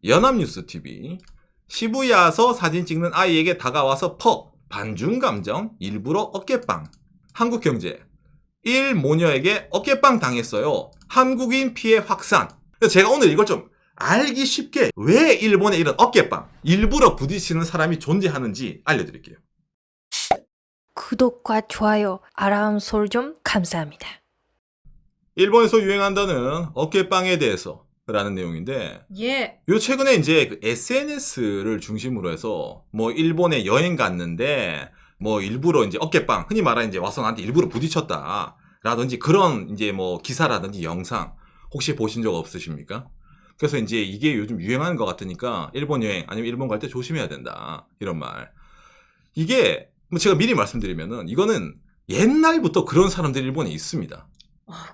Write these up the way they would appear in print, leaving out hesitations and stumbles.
연합뉴스TV. 시부야서 사진 찍는 아이에게 다가와서 퍽 반중 감정 일부러 어깨빵. 한국경제. 1 모녀에게 어깨빵 당했어요. 한국인 피해 확산. 제가 오늘 이걸 좀 알기 쉽게 왜 일본에 이런 어깨빵 일부러 부딪히는 사람이 존재하는지 알려드릴게요. 구독과 좋아요, 알람 설정 감사합니다. 일본에서 유행한다는 어깨빵에 대해서 라는 내용인데, 예. 요 최근에 이제 그 SNS를 중심으로 해서 뭐 일본에 여행 갔는데 뭐 일부러 이제 어깨빵, 흔히 말하는 이제 와서 나한테 일부러 부딪혔다 라든지 그런 이제 뭐 기사라든지 영상 혹시 보신 적 없으십니까? 그래서 이제 이게 요즘 유행하는 것 같으니까 일본 여행 아니면 일본 갈 때 조심해야 된다 이런 말. 이게 뭐 제가 미리 말씀드리면은 이거는 옛날부터 그런 사람들이 일본에 있습니다.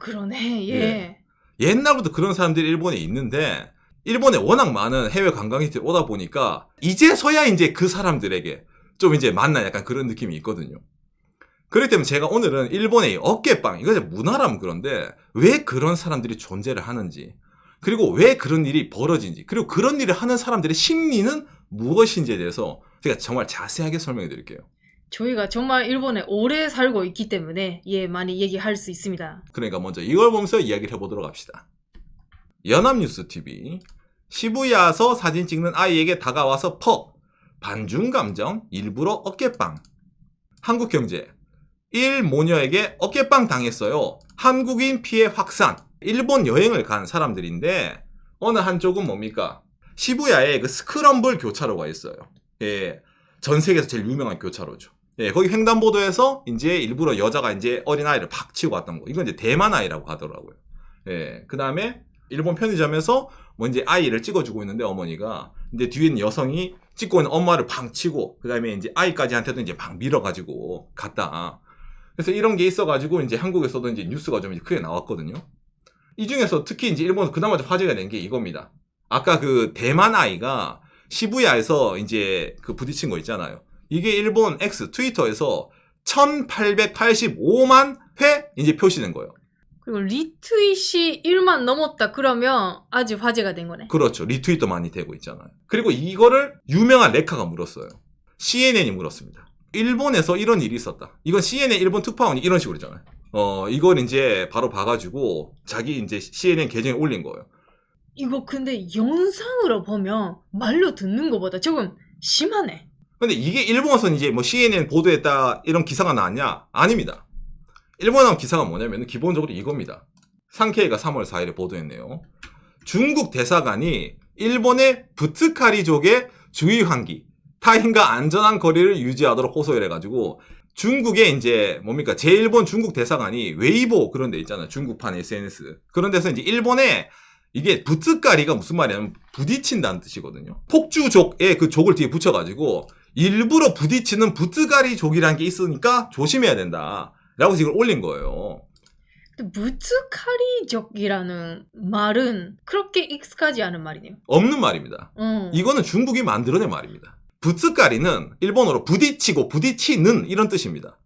그러네. 예. 예. 옛날부터 그런 사람들이 일본에 있는데 일본에 워낙 많은 해외 관광객들이 오다 보니까 이제서야 이제 그 사람들에게 좀 이제 만나 약간 그런 느낌이 있거든요. 그렇기 때문에 제가 오늘은 일본의 어깨빵, 이거 문화라면 그런데 왜 그런 사람들이 존재를 하는지, 그리고 왜 그런 일이 벌어진지, 그리고 그런 일을 하는 사람들의 심리는 무엇인지에 대해서 제가 정말 자세하게 설명해 드릴게요. 저희가 정말 일본에 오래 살고 있기 때문에 많이 얘기할 수 있습니다. 그러니까 먼저 이걸 보면서 이야기를 해보도록 합시다. 연합뉴스TV. 시부야서 사진 찍는 아이에게 다가와서 퍽 반중 감정 일부러 어깨빵. 한국경제. 1 모녀에게 어깨빵 당했어요. 한국인 피해 확산. 일본 여행을 간 사람들인데 어느 한쪽은 뭡니까? 시부야에 그 스크럼블 교차로가 있어요. 예, 전 세계에서 제일 유명한 교차로죠. 예, 거기 횡단보도에서 이제 일부러 여자가 이제 어린아이를 팍 치고 왔던 거. 이건 이제 대만아이라고 하더라고요. 예, 그 다음에 일본 편의점에서 뭐 이제 아이를 찍어주고 있는데 어머니가 이제 뒤에 있는 여성이 찍고 있는 엄마를 팡 치고 그 다음에 이제 아이까지한테도 이제 막 밀어가지고 갔다. 그래서 이런 게 있어가지고 이제 한국에서도 이제 뉴스가 좀 크게 나왔거든요. 이 중에서 특히 이제 일본에서 그나마 좀 화제가 된 게 이겁니다. 아까 그 대만 아이가 시부야에서 이제 그 부딪힌 거 있잖아요. 이게 일본 X 트위터에서 1885만 회 이제 표시된 거예요. 그리고 리트윗이 1만 넘었다 그러면 아주 화제가 된 거네. 그렇죠. 리트윗도 많이 되고 있잖아요. 그리고 이거를 유명한 레카가 물었어요. CNN이 물었습니다. 일본에서 이런 일이 있었다. 이건 CNN 일본 특파원이 이런 식으로 했잖아요. 이걸 이제 바로 봐가지고 자기 이제 CNN 계정에 올린 거예요. 이거 근데 영상으로 보면 말로 듣는 것보다 조금 심하네. 근데 이게 일본에서는 이제 뭐 CNN 보도했다 이런 기사가 나왔냐? 아닙니다. 일본어 기사가 뭐냐면 기본적으로 이겁니다. 상케이가 3월 4일에 보도했네요. 중국 대사관이 일본의 부트카리족의 주의 환기, 타인과 안전한 거리를 유지하도록 호소를 해가지고 중국의 이제 뭡니까 제일본 중국 대사관이 웨이보 그런 데 있잖아요. 중국판 SNS 그런 데서 이제 일본에 이게 부트카리가 무슨 말이냐면 부딪힌다는 뜻이거든요. 폭주족의 그 족을 뒤에 붙여가지고 일부러 부딪히는 부트카리족이라는 게 있으니까 조심해야 된다 라고 지금 올린 거예요. 부트카리족이라는 말은 그렇게 익숙하지 않은 말이네요. 없는 말입니다. 이거는 중국이 만들어낸 말입니다. 부츠카리는 일본어로 부딪히고 부딪히는 이런 뜻입니다.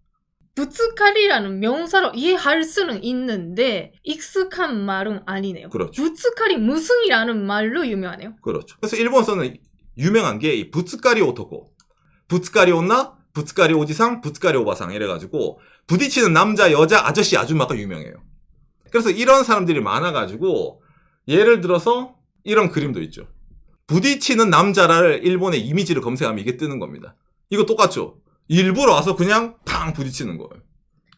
부츠카리라는 명사로 이해할 수는 있는데 익숙한 말은 아니네요. 그렇죠. 부츠카리 무슨이라는 말로 유명하네요. 그렇죠. 그래서 일본에서는 유명한 게 이 부츠카리 오토코, 부츠카리 오나, 부츠카리 오지상, 부츠카리 오바상 이래가지고 부딪히는 남자, 여자, 아저씨, 아줌마가 유명해요. 그래서 이런 사람들이 많아가지고 예를 들어서 이런 그림도 있죠. 부딪히는 남자를 일본의 이미지를 검색하면 이게 뜨는 겁니다. 이거 똑같죠? 일부러 와서 그냥 팡 부딪히는 거예요.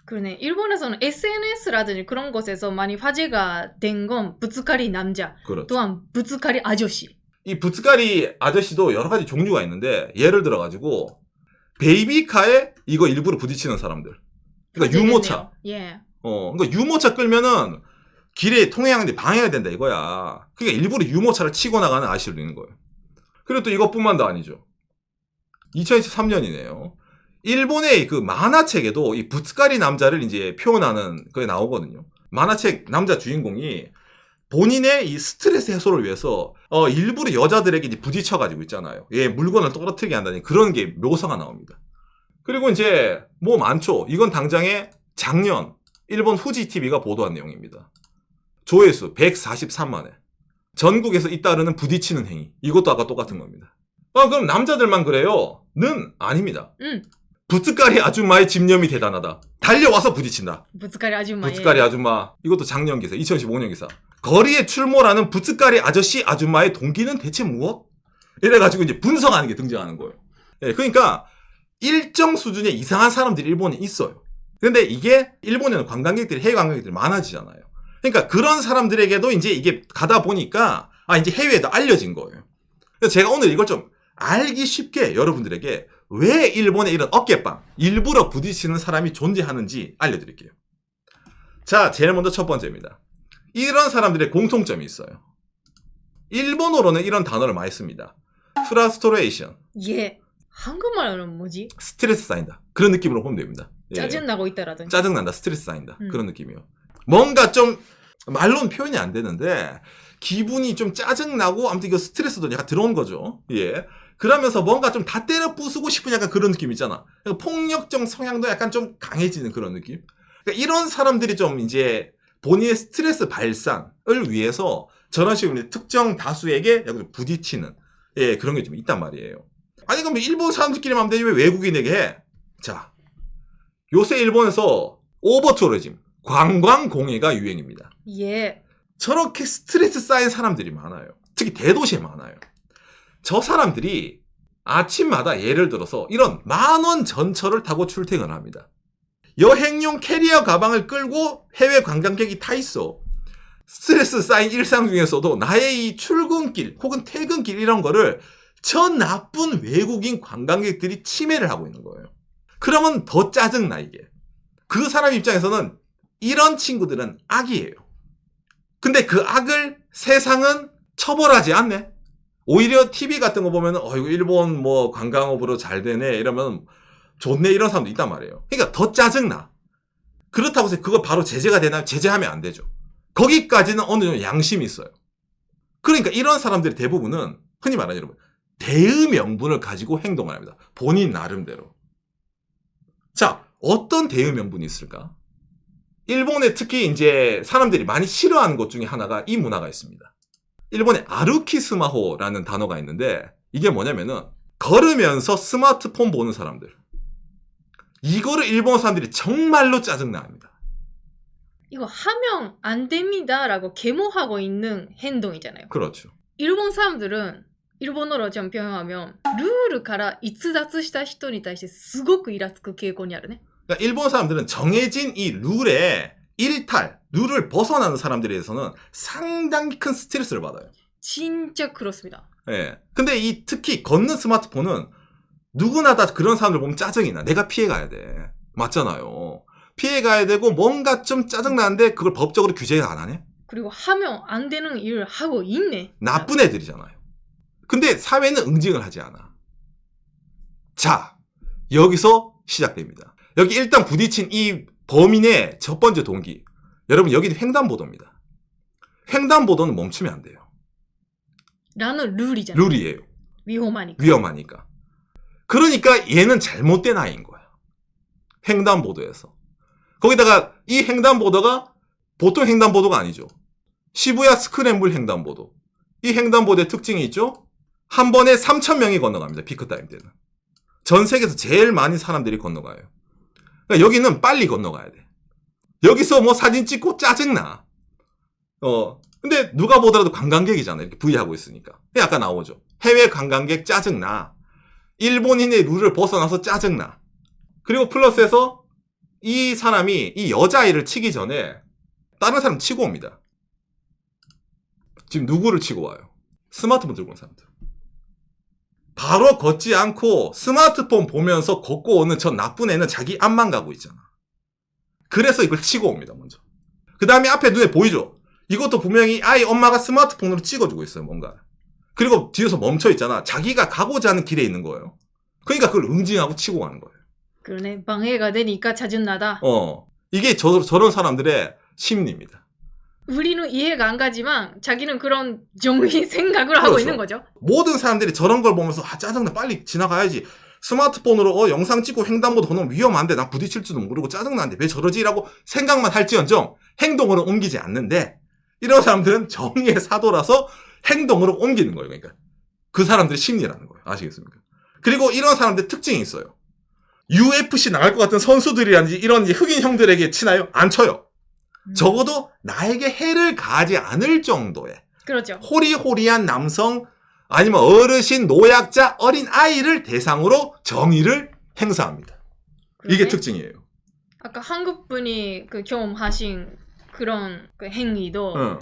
그러네. 일본에서는 SNS라든지 그런 곳에서 많이 화제가 된 건 부츠카리 남자, 그렇죠. 또한 부츠카리 아저씨. 이 부츠카리 아저씨도 여러 가지 종류가 있는데 예를 들어가지고 베이비카에 이거 일부러 부딪히는 사람들. 그러니까 유모차. 예. 그러니까 유모차 끌면은 길에 통행하는데 방해해야 된다 이거야. 그러니까 일부러 유모차를 치고 나가는 아저씨도 있는 거예요. 그리고 또 이것뿐만도 아니죠. 2023년이네요. 일본의 그 만화책에도 이 부츠카리 남자를 이제 표현하는 그게 나오거든요. 만화책 남자 주인공이 본인의 이 스트레스 해소를 위해서 일부러 여자들에게 이제 부딪혀가지고 있잖아요. 예, 물건을 떨어뜨리게 한다니 그런 게 묘사가 나옵니다. 그리고 이제 뭐 많죠. 이건 당장에 작년 일본 후지 TV가 보도한 내용입니다. 조회수 143만 회. 전국에서 잇따르는 부딪히는 행위. 이것도 아까 똑같은 겁니다. 그럼 남자들만 그래요? 는 아닙니다. 부츠까리 아줌마의 집념이 대단하다. 달려와서 부딪힌다. ぶつかり아줌마. 부츠까리 아줌마. 이것도 작년 기사, 2015년 기사. 거리에 출몰하는 부츠까리 아저씨 아줌마의 동기는 대체 무엇? 이래가지고 이제 분석하는 게 등장하는 거예요. 예, 그러니까 일정 수준의 이상한 사람들이 일본에 있어요. 근데 이게 일본에는 관광객들이, 해외 관광객들이 많아지잖아요. 그러니까 그런 사람들에게도 이제 이게 가다 보니까 이제 해외에도 알려진 거예요. 그래서 제가 오늘 이걸 좀 알기 쉽게 여러분들에게 왜 일본에 이런 어깨빵, 일부러 부딪히는 사람이 존재하는지 알려드릴게요. 자, 제일 먼저 첫 번째입니다. 이런 사람들의 공통점이 있어요. 일본어로는 이런 단어를 많이 씁니다. 프라스토레이션. 예. 한국말로는 뭐지? 스트레스 쌓인다. 그런 느낌으로 보면 됩니다. 예. 짜증나고 있다라든지. 짜증난다. 스트레스 쌓인다. 그런 느낌이요. 뭔가 좀 말로는 표현이 안 되는데 기분이 좀 짜증나고 아무튼 이거 스트레스도 약간 들어온 거죠. 예. 그러면서 뭔가 좀 다 때려 부수고 싶은 약간 그런 느낌 있잖아. 그러니까 폭력적 성향도 약간 좀 강해지는 그런 느낌. 그러니까 이런 사람들이 좀 이제 본인의 스트레스 발산을 위해서 저런 식으로 특정 다수에게 약간 부딪히는 예, 그런 게 좀 있단 말이에요. 아니 그럼 일본 사람들끼리만 하면 되지 왜 외국인에게 해? 자, 요새 일본에서 오버 투어리즘, 관광공해가 유행입니다. 예. 저렇게 스트레스 쌓인 사람들이 많아요. 특히 대도시에 많아요. 저 사람들이 아침마다 예를 들어서 이런 10,000원 전철을 타고 출퇴근을 합니다. 여행용 캐리어 가방을 끌고 해외 관광객이 타 있어. 스트레스 쌓인 일상 중에서도 나의 이 출근길 혹은 퇴근길 이런 거를 저 나쁜 외국인 관광객들이 침해를 하고 있는 거예요. 그러면 더 짜증나 이게. 그 사람 입장에서는 이런 친구들은 악이에요. 근데 그 악을 세상은 처벌하지 않네. 오히려 TV 같은 거 보면 이거 일본 뭐 관광업으로 잘 되네 이러면 좋네 이런 사람도 있단 말이에요. 그러니까 더 짜증나. 그렇다고 해서 그거 바로 제재가 되나요? 제재하면 안 되죠. 거기까지는 어느 정도 양심이 있어요. 그러니까 이런 사람들이 대부분은 흔히 말하는 여러분 대의 명분을 가지고 행동을 합니다. 본인 나름대로. 자, 어떤 대의 명분이 있을까? 일본에 특히 이제 사람들이 많이 싫어하는 것 중에 하나가 이 문화가 있습니다. 일본에 아루키 스마호라는 단어가 있는데 이게 뭐냐면은 걸으면서 스마트폰 보는 사람들. 이거를 일본 사람들이 정말로 짜증나합니다. 이거 하면 안 됩니다라고 계모하고 있는 행동이잖아요. 그렇죠. 일본 사람들은 일본어로 좀 표현하면 룰から逸脱した人に対してすごくイラつく傾向にあるね. 그러니까 일본 사람들은 정해진 이 룰에 일탈, 룰을 벗어나는 사람들에 대해서는 상당히 큰 스트레스를 받아요. 진짜 그렇습니다. 예. 근데 이 특히 걷는 스마트폰은 누구나 다 그런 사람들 보면 짜증이 나. 내가 피해 가야 돼. 맞잖아요. 피해 가야 되고 뭔가 좀 짜증 나는데 그걸 법적으로 규제를 안 하네. 그리고 하면 안 되는 일을 하고 있네. 나쁜 애들이잖아요. 근데 사회는 응징을 하지 않아. 자, 여기서 시작됩니다. 여기 일단 부딪힌 이 범인의 첫 번째 동기. 여러분 여기는 횡단보도입니다. 횡단보도는 멈추면 안 돼요. 라는 룰이잖아요. 룰이에요. 위험하니까. 위험하니까. 그러니까 얘는 잘못된 아이인 거야. 횡단보도에서. 거기다가 이 횡단보도가 보통 횡단보도가 아니죠. 시부야 스크램블 횡단보도. 이 횡단보도의 특징이 있죠. 한 번에 3,000명이 건너갑니다. 피크타임 때는. 전 세계에서 제일 많은 사람들이 건너가요. 그러니까 여기는 빨리 건너가야 돼. 여기서 뭐 사진 찍고 짜증나. 근데 누가 보더라도 관광객이잖아. 이렇게 부위하고 있으니까. 아까 나오죠. 해외 관광객 짜증나. 일본인의 룰을 벗어나서 짜증나. 그리고 플러스해서 이 사람이 이 여자아이를 치기 전에 다른 사람 치고 옵니다. 지금 누구를 치고 와요? 스마트폰 들고 온 사람들. 바로 걷지 않고 스마트폰 보면서 걷고 오는 저 나쁜 애는 자기 앞만 가고 있잖아. 그래서 이걸 치고 옵니다, 먼저. 그 다음에 앞에 눈에 보이죠? 이것도 분명히 아이 엄마가 스마트폰으로 찍어주고 있어요, 뭔가. 그리고 뒤에서 멈춰 있잖아. 자기가 가고자 하는 길에 있는 거예요. 그러니까 그걸 응징하고 치고 가는 거예요. 그러네. 방해가 되니까 짜증나다. 이게 저런 사람들의 심리입니다. 우리는 이해가 안 가지만 자기는 그런 정의 생각을 하고 그렇죠. 있는 거죠. 모든 사람들이 저런 걸 보면서 짜증나 빨리 지나가야지. 스마트폰으로 영상 찍고 횡단보도 건너면 위험한데 나 부딪힐지도 모르고 짜증나는데 왜 저러지라고 생각만 할지언정 행동으로 옮기지 않는데 이런 사람들은 정의의 사도라서 행동으로 옮기는 거예요. 그러니까 그 사람들의 심리라는 거예요. 아시겠습니까? 그리고 이런 사람들 특징이 있어요. UFC 나갈 것 같은 선수들이라든지 이런 흑인 형들에게 치나요? 안 쳐요. 적어도 나에게 해를 가하지 않을 정도의 그렇죠. 호리호리한 남성 아니면 어르신, 노약자, 어린 아이를 대상으로 정의를 행사합니다. 이게 그러네. 특징이에요. 아까 한국 분이 그 경험하신 그런 그 행위도 어.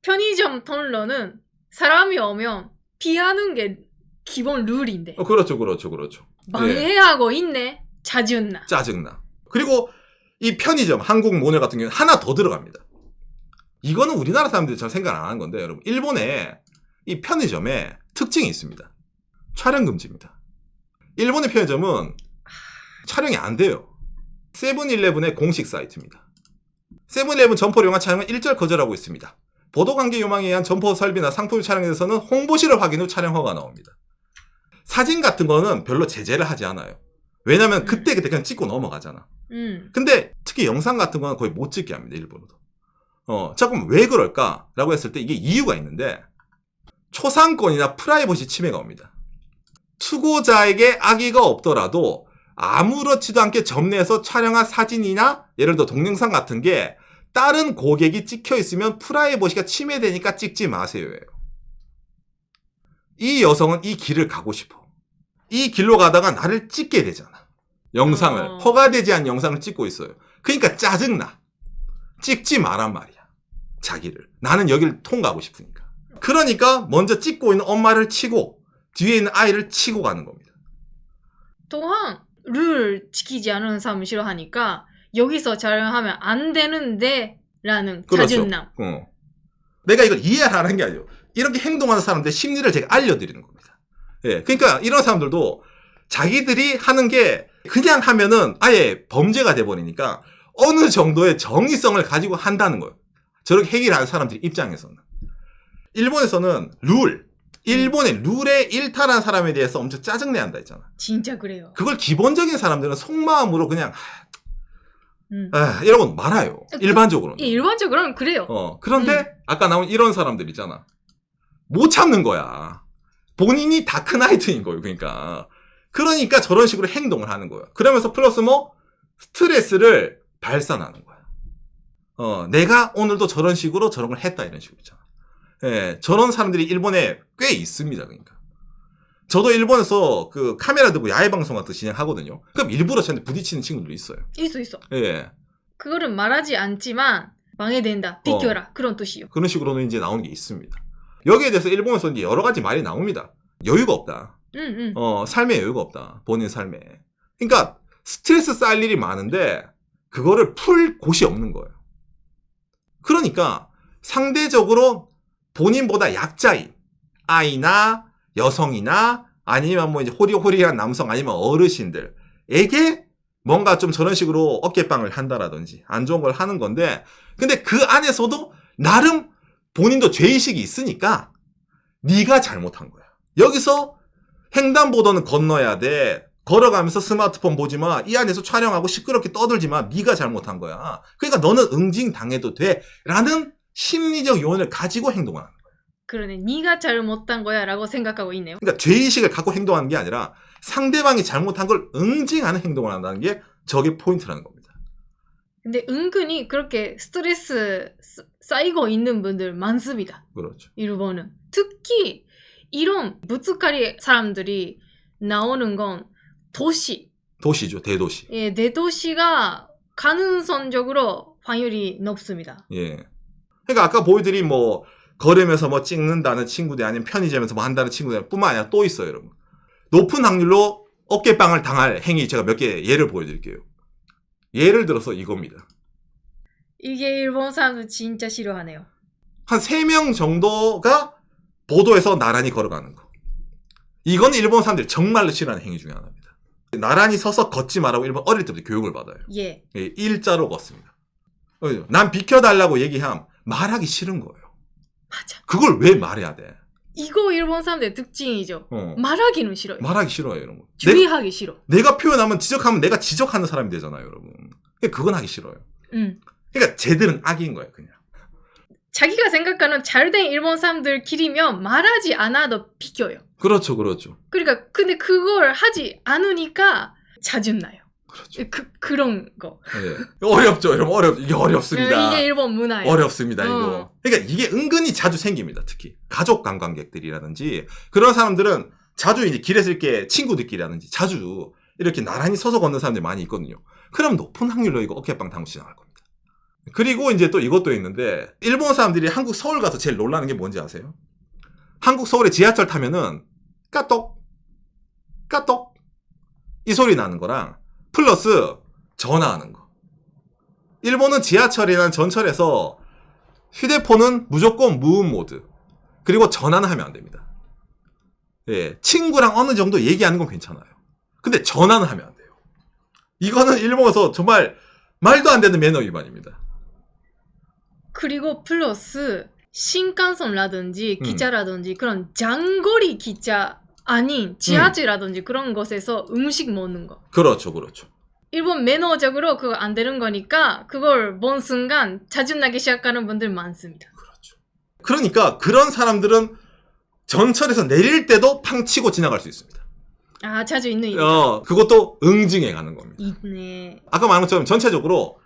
편의점 턴러는 사람이 오면 피하는 게 기본 룰인데 그렇죠. 예. 방해하고 있네. 짜증나. 짜증나. 그리고 이 편의점, 한국 모녀 같은 경우는 하나 더 들어갑니다. 이거는 우리나라 사람들이 잘 생각 안 하는 건데, 여러분. 일본에 이 편의점에 특징이 있습니다. 촬영 금지입니다. 일본의 편의점은 촬영이 안 돼요. 세븐일레븐의 공식 사이트입니다. 세븐일레븐 점포를 이용한 촬영은 일절 거절하고 있습니다. 보도관계 요망에 의한 점포 설비나 상품 촬영에 대해서는 홍보실을 확인 후 촬영 허가가 나옵니다. 사진 같은 거는 별로 제재를 하지 않아요. 왜냐면 그때 그냥 찍고 넘어가잖아. 근데 특히 영상 같은 거는 거의 못 찍게 합니다. 일본어도. 잠깐 왜 그럴까라고 했을 때 이게 이유가 있는데 초상권이나 프라이버시 침해가 옵니다. 투고자에게 악의가 없더라도 아무렇지도 않게 점내에서 촬영한 사진이나 예를 들어 동영상 같은 게 다른 고객이 찍혀 있으면 프라이버시가 침해되니까 찍지 마세요예요. 이 여성은 이 길을 가고 싶어. 이 길로 가다가 나를 찍게 되잖아. 영상을. 허가되지 않은 영상을 찍고 있어요. 그러니까 짜증나. 찍지 마란 말이야. 자기를. 나는 여기를 통과하고 싶으니까. 그러니까 먼저 찍고 있는 엄마를 치고 뒤에 있는 아이를 치고 가는 겁니다. 또한 룰 지키지 않은 사람 싫어하니까 여기서 촬영하면 안 되는데 라는 그렇죠. 짜증남. 내가 이걸 이해하라는 게 아니에요. 이렇게 행동하는 사람들의 심리를 제가 알려드리는 겁니다. 예, 그러니까 이런 사람들도 자기들이 하는 게 그냥 하면은 아예 범죄가 돼버리니까 어느 정도의 정의성을 가지고 한다는 거예요. 저렇게 해결하는 사람들 입장에서는. 일본에서는 일본의 룰에 일탈한 사람에 대해서 엄청 짜증내야 한다 했잖아. 진짜 그래요. 그걸 기본적인 사람들은 속마음으로 그냥 이러고 말아요. 일반적으로는. 일반적으로는 그래요. 그런데 아까 나온 이런 사람들 있잖아. 못 참는 거야. 본인이 다크나이트인 거예요. 그러니까 저런 식으로 행동을 하는 거야. 그러면서 플러스 스트레스를 발산하는 거야. 내가 오늘도 저런 식으로 저런 걸 했다 이런 식으로 있잖아. 예, 저런 사람들이 일본에 꽤 있습니다. 그러니까. 저도 일본에서 그 카메라 들고 야외 방송 같은 거 진행하거든요. 그럼 일부러 저한테 부딪히는 친구들도 있어요. 있어. 예. 그거를 말하지 않지만 방해된다. 비켜라. 그런 뜻이요. 그런 식으로는 이제 나오는 게 있습니다. 여기에 대해서 일본에서 이제 여러 가지 말이 나옵니다. 여유가 없다. 삶에 여유가 없다. 본인 삶에. 그러니까 스트레스 쌓일 일이 많은데 그거를 풀 곳이 없는 거예요. 그러니까 상대적으로 본인보다 약자인 아이나 여성이나 아니면 이제 호리호리한 남성 아니면 어르신들에게 뭔가 좀 저런 식으로 어깨빵을 한다라든지 안 좋은 걸 하는 건데 근데 그 안에서도 나름 본인도 죄의식이 있으니까 네가 잘못한 거야. 여기서 횡단보도는 건너야 돼. 걸어가면서 스마트폰 보지 마. 이 안에서 촬영하고 시끄럽게 떠들지 마. 네가 잘못한 거야. 그러니까 너는 응징당해도 돼. 라는 심리적 요인을 가지고 행동을 하는 거야. 그러네. 네가 잘못한 거야 라고 생각하고 있네요. 그러니까 죄의식을 갖고 행동하는 게 아니라 상대방이 잘못한 걸 응징하는 행동을 한다는 게 저게 포인트라는 겁니다. 근데 은근히 그렇게 스트레스 쌓이고 있는 분들 많습니다. 그렇죠. 일본은. 특히 이런 무츠카리 사람들이 나오는 건 도시죠. 대도시. 예, 대도시가 가능성적으로 확률이 높습니다. 예. 그러니까 아까 보여드린 걸으면서 찍는다는 친구들 아니면 편의점에서 한다는 친구들 뿐만 아니라 또 있어요, 여러분. 높은 확률로 어깨빵을 당할 행위 제가 몇 개 예를 보여드릴게요. 예를 들어서 이겁니다. 이게 일본 사람들 진짜 싫어하네요. 한 3명 정도가 보도에서 나란히 걸어가는 거. 이건 일본 사람들이 정말로 싫어하는 행위 중에 하나입니다. 나란히 서서 걷지 말라고 일본 어릴 때부터 교육을 받아요. 예. 일자로 걷습니다. 난 비켜달라고 얘기하면 말하기 싫은 거예요. 맞아. 그걸 왜 말해야 돼? 이거 일본 사람들의 특징이죠. 말하기는 싫어요. 말하기 싫어요, 이런 거. 주의하기 싫어. 내가 표현하면 지적하면 내가 지적하는 사람이 되잖아요, 여러분. 그건 하기 싫어요. 그러니까 쟤들은 악인 거예요, 그냥. 자기가 생각하는 잘된 일본 사람들끼리면 말하지 않아도 비껴요. 그렇죠, 그렇죠. 그러니까 근데 그걸 하지 않으니까 짜증나요. 그렇죠. 그런 거. 예. 어렵죠, 여러분. 이게 어렵습니다. 이게 일본 문화예요. 어렵습니다, 이거. 그러니까 이게 은근히 자주 생깁니다, 특히. 가족 관광객들이라든지. 그런 사람들은 자주 이제 길에서 이렇게 친구들끼리라든지 자주 이렇게 나란히 서서 걷는 사람들이 많이 있거든요. 그럼 높은 확률로 이거 어깨빵 당구 지나갈 겁니다. 그리고 이제 또 이것도 있는데, 일본 사람들이 한국 서울 가서 제일 놀라는 게 뭔지 아세요? 한국 서울에 지하철 타면은, 까똑, 까똑, 이 소리 나는 거랑, 플러스 전화하는 거. 일본은 지하철이나 전철에서 휴대폰은 무조건 무음 모드. 그리고 전화는 하면 안 됩니다. 예, 친구랑 어느 정도 얘기하는 건 괜찮아요. 근데 전화는 하면 안 돼요. 이거는 일본에서 정말 말도 안 되는 매너 위반입니다. 그리고 플러스 신칸선이라든지 기차라든지 그런 장거리 기차 아닌 지하철이라든지 그런 곳에서 음식 먹는 거. 그렇죠, 그렇죠. 일본 매너적으로 그거 안 되는 거니까 그걸 본 순간 짜증나기 시작하는 분들 많습니다. 그렇죠. 그러니까 그런 사람들은 전철에서 내릴 때도 팡 치고 지나갈 수 있습니다. 아, 자주 있는 일. 그것도 응징해 가는 겁니다. 있네. 아까 말한 것처럼 전체적으로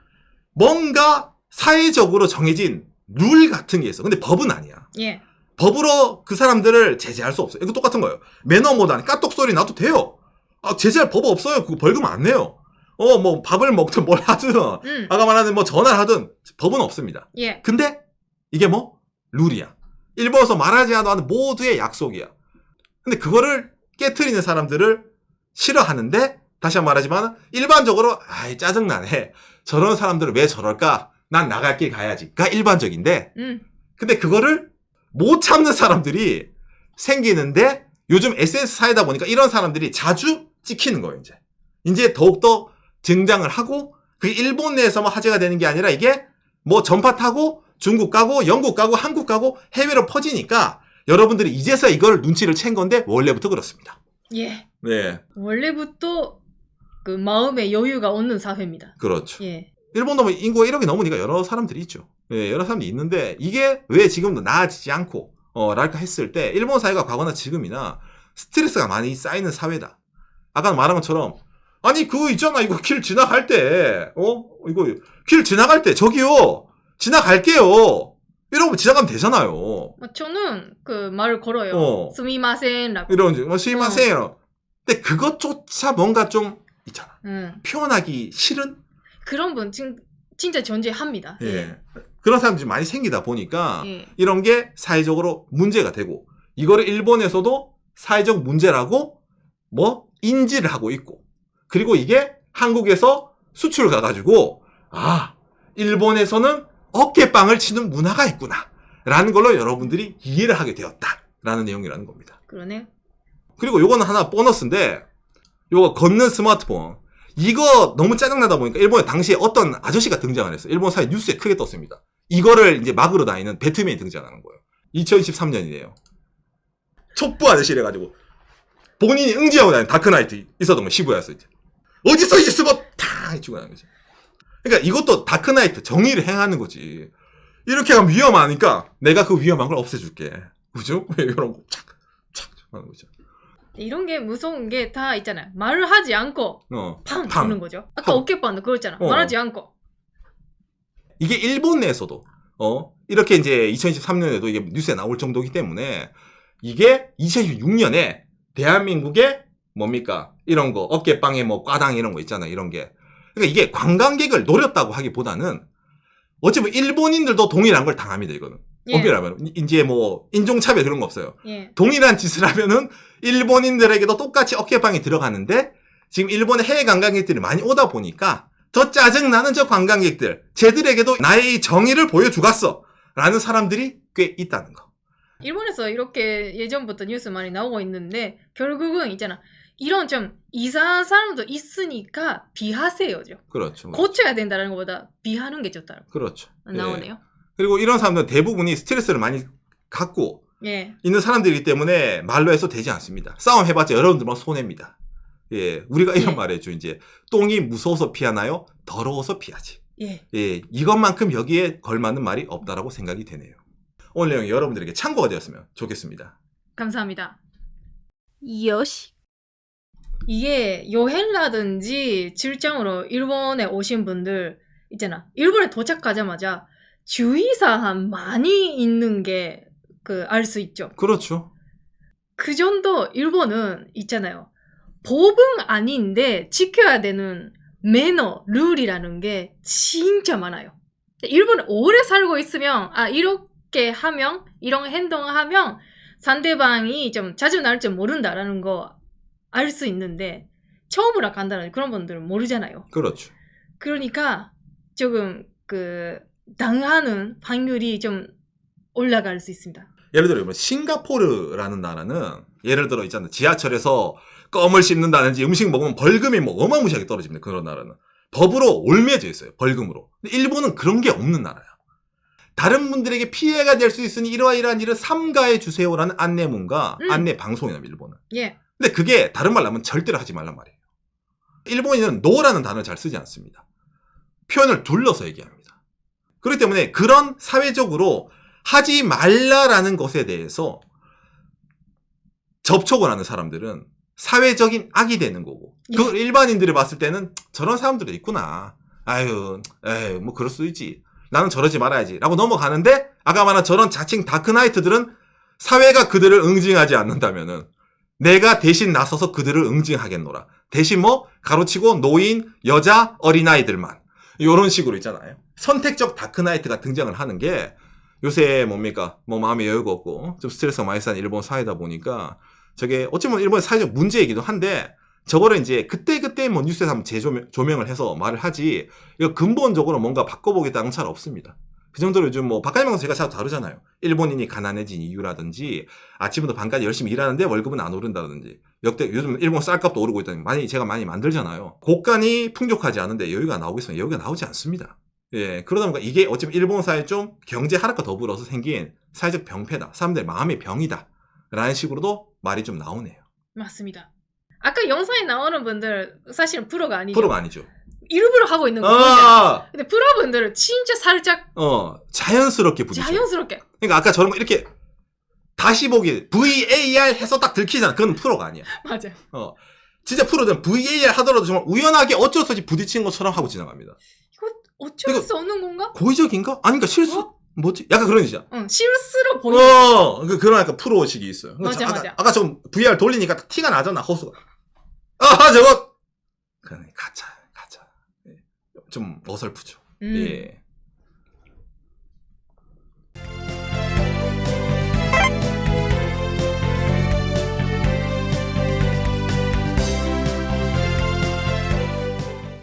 뭔가 사회적으로 정해진 룰 같은 게 있어. 근데 법은 아니야. 예. 법으로 그 사람들을 제재할 수 없어요. 이거 똑같은 거예요. 매너 모드 안에 까똑 소리 나도 돼요. 제재할 법 없어요. 그거 벌금 안 내요. 뭐 밥을 먹든 뭘 하든 아까 말하는 뭐 전화를 하든 법은 없습니다. 예. 근데 이게 뭐 룰이야. 일본에서 말하지 않아도 모두의 약속이야. 근데 그거를 깨트리는 사람들을 싫어하는데 다시 한번 말하지만 일반적으로 아이 짜증나네. 저런 사람들은 왜 저럴까? 난 나갈 길 가야지가 일반적인데 근데 그거를 못 참는 사람들이 생기는데 요즘 SNS 사회다 보니까 이런 사람들이 자주 찍히는 거예요. 이제 더욱더 등장을 하고 그게 일본 내에서만 화제가 되는 게 아니라 이게 뭐 전파 타고 중국 가고 영국 가고 한국 가고 해외로 퍼지니까 여러분들이 이제서 이걸 눈치를 챈 건데 원래부터 그렇습니다. 예. 네. 원래부터 그 마음의 여유가 없는 사회입니다. 그렇죠. 예. 일본도 뭐 인구가 1억이 넘으니까 여러 사람들이 있죠. 예, 여러 사람들이 있는데 이게 왜 지금도 나아지지 않고 랄까 했을 때 일본 사회가 과거나 지금이나 스트레스가 많이 쌓이는 사회다. 아까 말한 것처럼 아니 그거 있잖아 이거 길 지나갈 때 이거 길 지나갈 때 저기요 지나갈게요. 이러고 지나가면 되잖아요. 저는 그 말을 걸어요. 스미마센라고. 이런 스미마센. 근데 그것조차 뭔가 좀 있잖아. 표현하기 싫은 그런 분 진짜 존재합니다. 예. 그런 사람들이 많이 생기다 보니까 예. 이런 게 사회적으로 문제가 되고 이거를 일본에서도 사회적 문제라고 뭐 인지를 하고 있고 그리고 이게 한국에서 수출 가가지고 일본에서는 어깨빵을 치는 문화가 있구나 라는 걸로 여러분들이 이해를 하게 되었다라는 내용이라는 겁니다. 그러네. 그리고 요거는 하나 보너스인데 요거 걷는 스마트폰 이거 너무 짜증나다 보니까 일본에 당시에 어떤 아저씨가 등장을 했어요. 일본 사회 뉴스에 크게 떴습니다. 이거를 이제 막으러 다니는 배트맨이 등장하는 거예요. 2013년이네요. 촛불 아저씨래 가지고 본인이 응징하고 다니는 다크나이트 있었던 거 시부야에서 이제 어디서 이제 쓰고 탁 죽어나는 거지. 그러니까 이것도 다크나이트 정의를 행하는 거지. 이렇게 하면 위험하니까 내가 그 위험한 걸 없애줄게. 그죠? 이런 거 착착 하는 거죠. 이런 게 무서운 게 다 있잖아요. 말을 하지 않고 팡 주는 거죠. 아까 어깨빵도 그렇잖아. 말하지 않고. 이게 일본 내에서도 이렇게 이제 2023년에도 이게 뉴스에 나올 정도이기 때문에 이게 2016년에 대한민국의 뭡니까? 이런 거 어깨빵에 뭐 꽈당 이런 거 있잖아요. 이런 게. 그러니까 이게 관광객을 노렸다고 하기보다는 어찌 보면 일본인들도 동일한 걸 당합니다. 이거는. 어깨라면 이제 뭐 인종차별 그런 거 없어요. 예. 동일한 짓을 하면은 일본인들에게도 똑같이 어깨빵이 들어가는데 지금 일본의 해외 관광객들이 많이 오다 보니까 더 짜증나는 저 관광객들 쟤들에게도 나의 정의를 보여주갔어 라는 사람들이 꽤 있다는 거. 일본에서 이렇게 예전부터 뉴스 많이 나오고 있는데 결국은 있잖아. 이런 좀 이상한 사람도 있으니까 비하세요죠. 그렇죠. 고쳐야 된다는 것보다 비하는 게 좋다. 그렇죠. 나오네요. 예. 그리고 이런 사람들은 대부분이 스트레스를 많이 갖고 있는 사람들이기 때문에 말로 해서 되지 않습니다. 싸움 해봤자 여러분들만 손해입니다. 예, 우리가 이런 말했죠. 이제 똥이 무서워서 피하나요? 더러워서 피하지. 예, 이것만큼 여기에 걸맞는 말이 없다라고 생각이 되네요. 오늘 내용이 여러분들에게 참고가 되었으면 좋겠습니다. 감사합니다. 요시. 이게 여행이라든지 출장으로 일본에 오신 분들 있잖아. 일본에 도착하자마자 주의사항 많이 있는 게 알 수 있죠. 그렇죠. 그 정도 일본은 있잖아요. 법은 아닌데 지켜야 되는 매너, 룰이라는 게 진짜 많아요. 일본에 오래 살고 있으면 이렇게 하면 이런 행동을 하면 상대방이 좀 자주 나올 줄 모른다라는 거 알 수 있는데 처음으로 간다는 그런 분들은 모르잖아요. 그렇죠. 그러니까 조금 당하는 확률이 좀 올라갈 수 있습니다. 예를 들어 싱가포르라는 나라는 예를 들어 있잖아요. 지하철에서 껌을 씹는다든지 음식 먹으면 벌금이 뭐 어마무시하게 떨어집니다. 그런 나라는. 법으로 올매져 있어요. 벌금으로. 근데 일본은 그런 게 없는 나라야. 다른 분들에게 피해가 될 수 있으니 이러한 일을 삼가해 주세요라는 안내문과 안내 방송이 납니다. 일본은. 예. 근데 그게 다른 말로 하면 절대로 하지 말란 말이에요. 일본인은 노라는 단어를 잘 쓰지 않습니다. 표현을 둘러서 얘기합니다. 그렇기 때문에 그런 사회적으로 하지 말라라는 것에 대해서 접촉을 하는 사람들은 사회적인 악이 되는 거고, 예. 그 일반인들이 봤을 때는 저런 사람들이 있구나. 아유, 에이, 뭐 그럴 수도 있지. 나는 저러지 말아야지. 라고 넘어가는데, 아까 말한 저런 자칭 다크나이트들은 사회가 그들을 응징하지 않는다면은 내가 대신 나서서 그들을 응징하겠노라. 대신 뭐 가로치고 노인, 여자, 어린아이들만 이런 식으로 있잖아요. 선택적 다크나이트가 등장을 하는 게 요새 뭡니까? 뭐 마음에 여유가 없고 좀 스트레스가 많이 쌓인 일본 사회다 보니까 저게 어찌보면 일본의 사회적 문제이기도 한데 저거를 이제 그때 뭐 뉴스에서 한번 재조명을 해서 말을 하지 이거 근본적으로 뭔가 바꿔보겠다는 건 잘 없습니다. 그 정도로 요즘 뭐 바깥에서 제가 자주 다루잖아요. 일본인이 가난해진 이유라든지 아침부터 밤까지 열심히 일하는데 월급은 안 오른다든지 역대 요즘 일본 쌀값도 오르고 있다니 제가 많이 만들잖아요. 곳간이 풍족하지 않은데 여유가 나오겠습니까? 여유가 나오지 않습니다. 예, 그러다 보니까 이게 어쩌면 일본 사회 좀 경제 하락과 더불어서 생긴 사회적 병폐다. 사람들의 마음의 병이다. 라는 식으로도 말이 좀 나오네요. 맞습니다. 아까 영상에 나오는 분들 사실은 프로가 아니죠. 프로가 아니죠. 일부러 하고 있는 거죠. 근데 프로분들은 진짜 살짝 자연스럽게 부딪혀. 자연스럽게. 그러니까 아까 저런 거 이렇게 다시 보기 VAR 해서 딱 들키잖아. 그건 프로가 아니야. 맞아. 진짜 프로들은 VAR 하더라도 정말 우연하게 어쩔 수 없이 부딪힌 것처럼 하고 지나갑니다. 이거 어쩔 수 없는 건가? 고의적인가? 아닌가? 실수? 뭐지? 약간 그런 짓이야. 실수로 보이는. 그런 약간 프로식이 있어요. 맞아, 맞아. 아까 저 VAR 돌리니까 딱 티가 나잖아, 호수가. 저거! 그냥 가짜. 좀 어설프죠. 예.